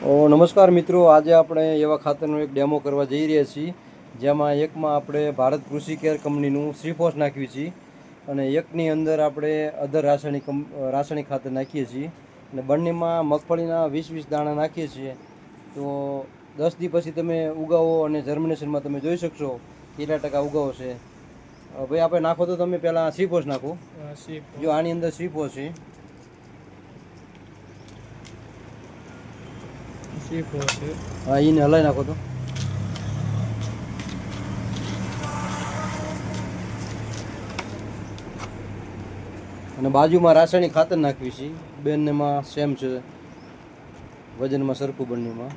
નમસ્કાર મિત્રો, આજે આપણે એવા ખાતરનો એક ડેમો કરવા જઈ રહ્યા છીએ, જેમાં એકમાં આપણે ભારત કૃષિ કેર કંપનીનું શ્રીફોસ નાખ્યું છે અને એકની અંદર આપણે અધર રાસાયણિક ખાતર નાખીએ છીએ અને બંનેમાં મગફળીના 20-20 દાણા નાખીએ છીએ. તો 10 દી પછી તમે ઉગાવો અને જર્મિનેશનમાં તમે જોઈ શકશો કેટલા ટકા ઉગાવો છે. ભાઈ આપણે નાખો તો તમે પહેલાં શ્રીફોસ નાખો. જો આની અંદર શ્રીફોસ છે. હા, એને હલાવી નાખો તો. અને બાજુમાં રાસાયણિક ખાતર નાખવી છે. બંનેમાં સેમ છે, વજનમાં સરખું બંનેમાં.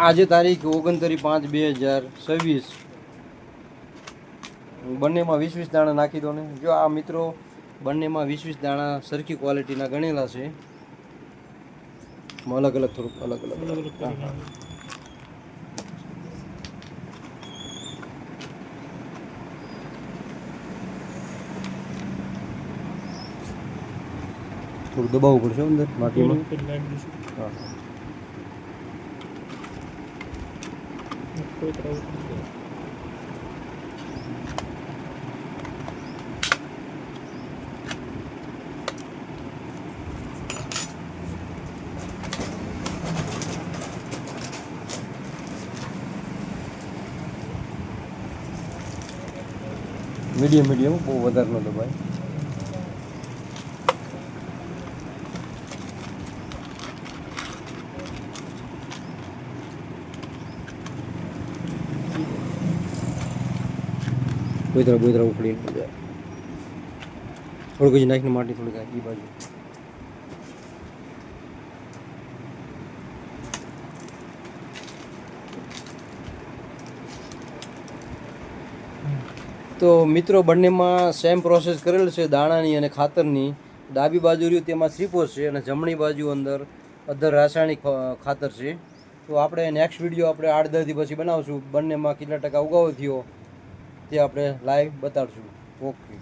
આજે તારીખ 29/5/2026. બંનેમાં 20-20 દાણા નાખી દો ને. જો આ મિત્રો બંનેમાં 20-20 દાણા સરખી ક્વોલિટીના ગણેલા છે. અલગ અલગ થોડુંક અલગ અલગ થોડું દબાવવું પડશે અંદર માટીમાં. હા, મીડિયમ બહુ વધારે ન દબાય. બોયતરા ઉખડી થોડુંક જ નાખીને માટી થોડીક એ બાજુ. તો મિત્રો બંનેમાં સેમ પ્રોસેસ કરેલ છે, દાણાની અને ખાતરની. ડાબી બાજુ રહ્યું તેમાં શ્રીફોસ છે અને જમણી બાજુ અંદર અધર રાસાયણિક ખાતર છે. તો આપણે નેક્સ્ટ વિડીયો આપણે 8-10 દી પછી બનાવશું. બંનેમાં કેટલા ટકા ઉગાવો થયો તે આપણે લાઈવ બતાડશું. ઓકે.